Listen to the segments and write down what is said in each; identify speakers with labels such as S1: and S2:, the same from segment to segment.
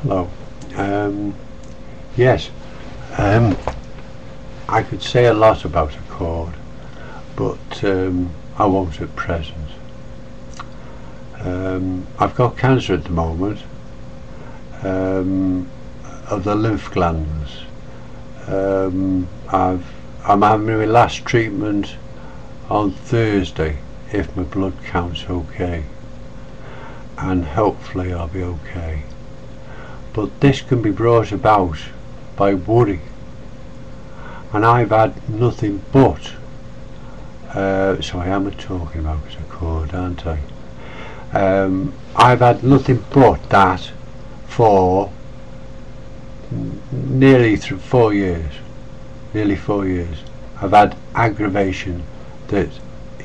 S1: Hello. Yes, I could say a lot about a cord, but I won't at present. I've got cancer at the moment of the lymph glands. I'm having my last treatment on Thursday if my blood count's okay, and hopefully I'll be okay. But this can be brought about by worry, and I've had nothing but so I am talking about a cord, aren't I? I've had nothing but that for nearly 4 years. Nearly 4 years. I've had aggravation that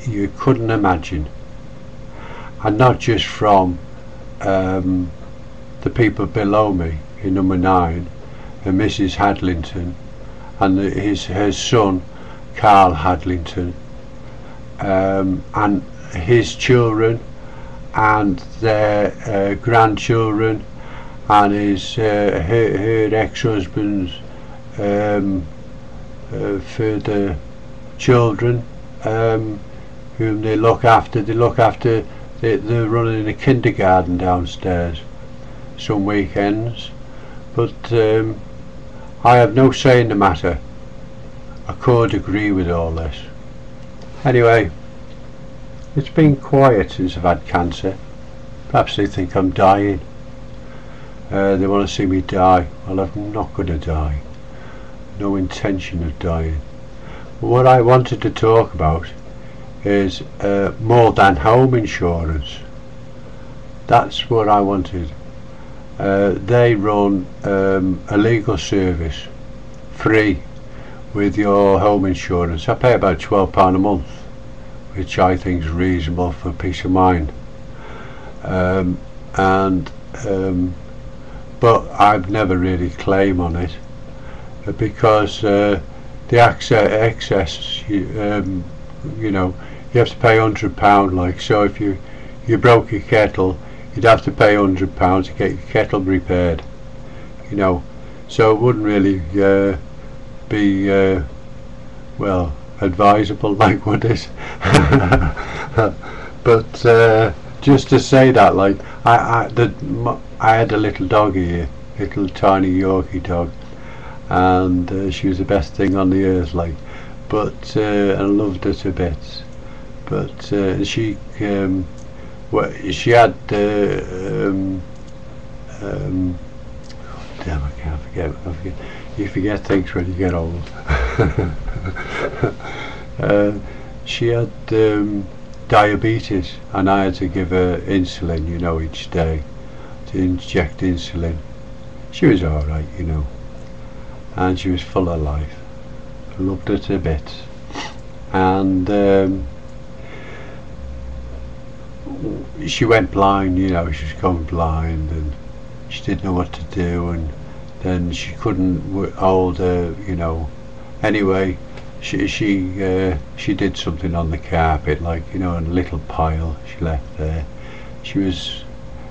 S1: you couldn't imagine, and not just from the people below me in number 9, and Mrs. Hadlington and her son Carl Hadlington, and his children and their grandchildren, and her ex-husband's further children, whom they look after. They're running a kindergarten downstairs some weekends, but I have no say in the matter. I could agree with all this. Anyway, it's been quiet since I've had cancer. Perhaps they think I'm dying. They want to see me die. Well, I'm not going to die. No intention of dying. But what I wanted to talk about is more than home insurance. That's what I wanted. They run a legal service free with your home insurance. I pay about £12 a month, which I think is reasonable for peace of mind. But I've never really claimed on it because the excess, you know, you have to pay £100. Like, so if you broke your kettle, you'd have to pay £100 to get your kettle repaired. You know, so it wouldn't really be well advisable, like, would it? But just to say that, like, I had a little dog here, little tiny Yorkie dog, and she was the best thing on the earth, like, but I loved her to bits. But she had damn, I can't forget. You forget things when you get old. She had diabetes, and I had to give her insulin, you know, each day, to inject insulin. She was alright, you know, and she was full of life. I loved her to bits. And she went blind, you know, she was going blind, and she didn't know what to do, and then she couldn't hold her, you know. Anyway, she did something on the carpet, like, you know, in a little pile she left there. She was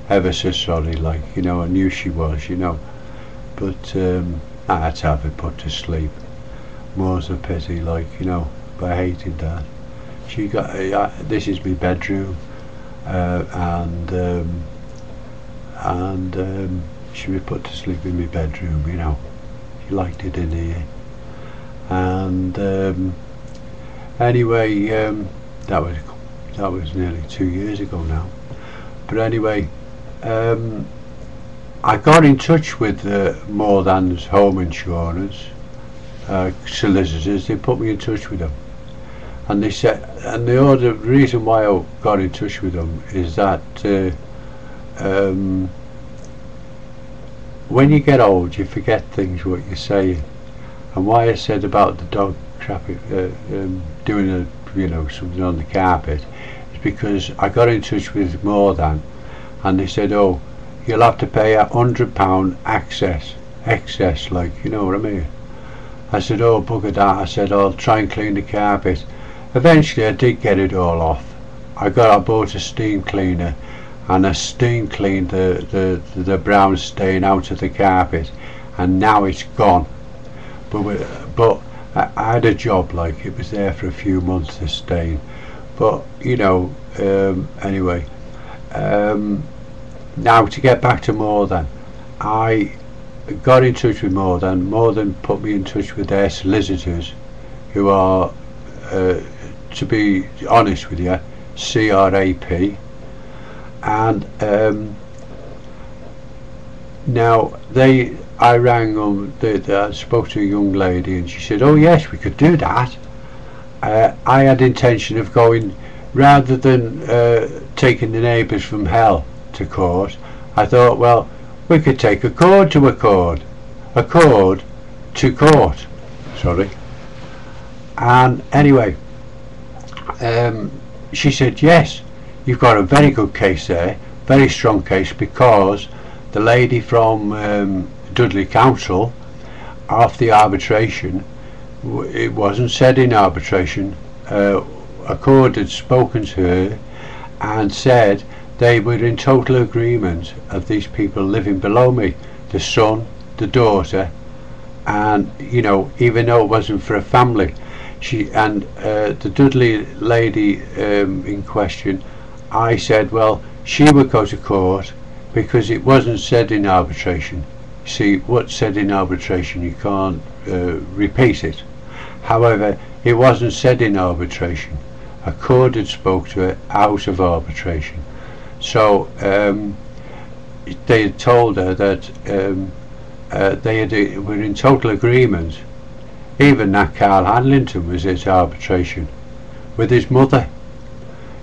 S1: ever so sorry, like, you know. I knew she was, you know, but I had to have her put to sleep. More's a pity, like, you know, but I hated that. She got this is my bedroom, and she was put to sleep in my bedroom, you know. She liked it in here. And anyway, that was nearly 2 years ago now. But anyway, I got in touch with More Than's home insurance solicitors. They put me in touch with them, and they said, and the reason why I got in touch with them is that when you get old, you forget things what you're saying. And why I said about the dog doing you know, something on the carpet is because I got in touch with More Than, and they said, oh, you'll have to pay £100 excess, like, you know what I mean. I said, oh, bugger that. I said, I'll try and clean the carpet. Eventually I did get it all off. I bought a steam cleaner, and a steam cleaned the brown stain out of the carpet, and now it's gone. But I had a job, like, it was there for a few months, the stain. But you know, anyway, now to get back to Morthan, I got in touch with Morthan. Morthan put me in touch with their solicitors, who are, to be honest with you, CRAP. And now I rang them. I spoke to a young lady, and she said, "Oh yes, we could do that." I had intention of going, rather than taking the neighbours from hell to court. I thought, well, we could take a cord to court. Sorry. And anyway, she said, yes, you've got a very good case there, very strong case, because the lady from Dudley Council, after the arbitration, it wasn't said in arbitration, a court had spoken to her and said they were in total agreement of these people living below me, the son, the daughter, and you know, even though it wasn't for a family. The Dudley lady in question, I said, well, she would go to court because it wasn't said in arbitration. See, what's said in arbitration, you can't repeat it. However, it wasn't said in arbitration. A court had spoke to her out of arbitration. So they had told her that they were in total agreement. Even that Carl Hanlington was at arbitration with his mother,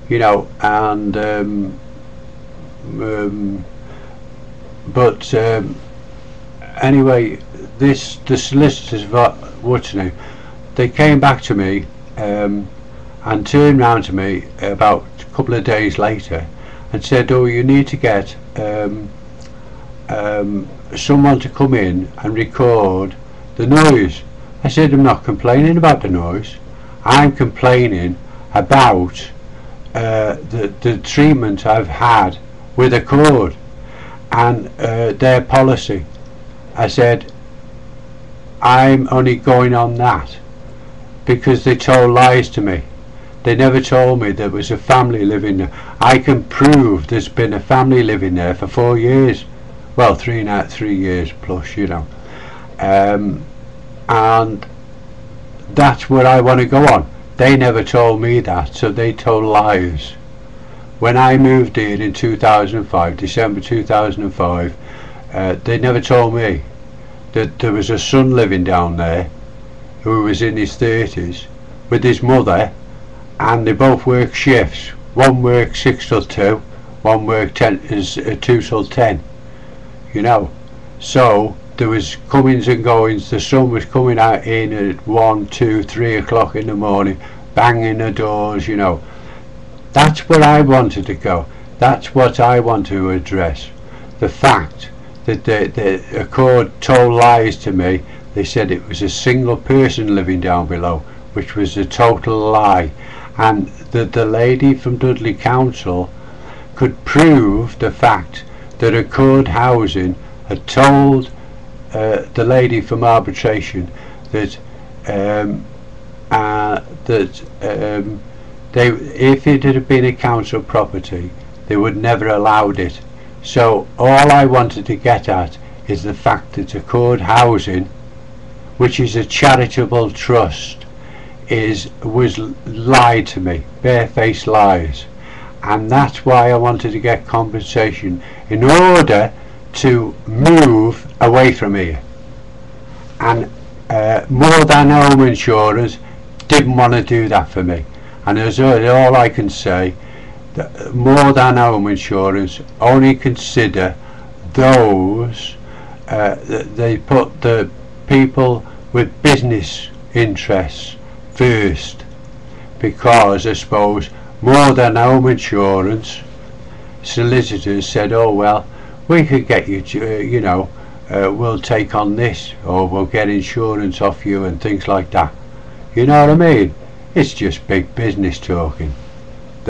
S1: you know, and anyway, the solicitors, what's name, they came back to me and turned round to me about a couple of days later and said, oh, you need to get someone to come in and record the noise. I said, I'm not complaining about the noise, I'm complaining about the treatment I've had with a cord and their policy. I said, I'm only going on that because they told lies to me. They never told me there was a family living there. I can prove there's been a family living there for 4 years. Well, 3 years plus, you know. And that's what I want to go on. They never told me that, so they told lies. When I moved here in 2005, December 2005, they never told me that there was a son living down there who was in his 30s with his mother, and they both work shifts. One works 6 till 2, one work 2 till 10, you know. So there was comings and goings. The son was coming out in at 1, 2, 3 o'clock in the morning, banging the doors, you know. That's where I wanted to go. That's what I want to address. The fact that the court told lies to me. They said it was a single person living down below, which was a total lie, and that the lady from Dudley Council could prove the fact that Accord Housing had told the lady from arbitration that if it had been a council property, they would never allowed it. So all I wanted to get at is the fact that Accord Housing, which is a charitable trust, was lied to me, barefaced lies, and that's why I wanted to get compensation in order to move away from here. And Morthan Home Insurance didn't want to do that for me, and as all I can say, that Morthan Home Insurance only consider those they put the people with business interests first, because I suppose Morthan Home Insurance solicitors said, oh well, we could get you to, you know, we'll take on this, or we'll get insurance off you and things like that. You know what I mean? It's just big business talking.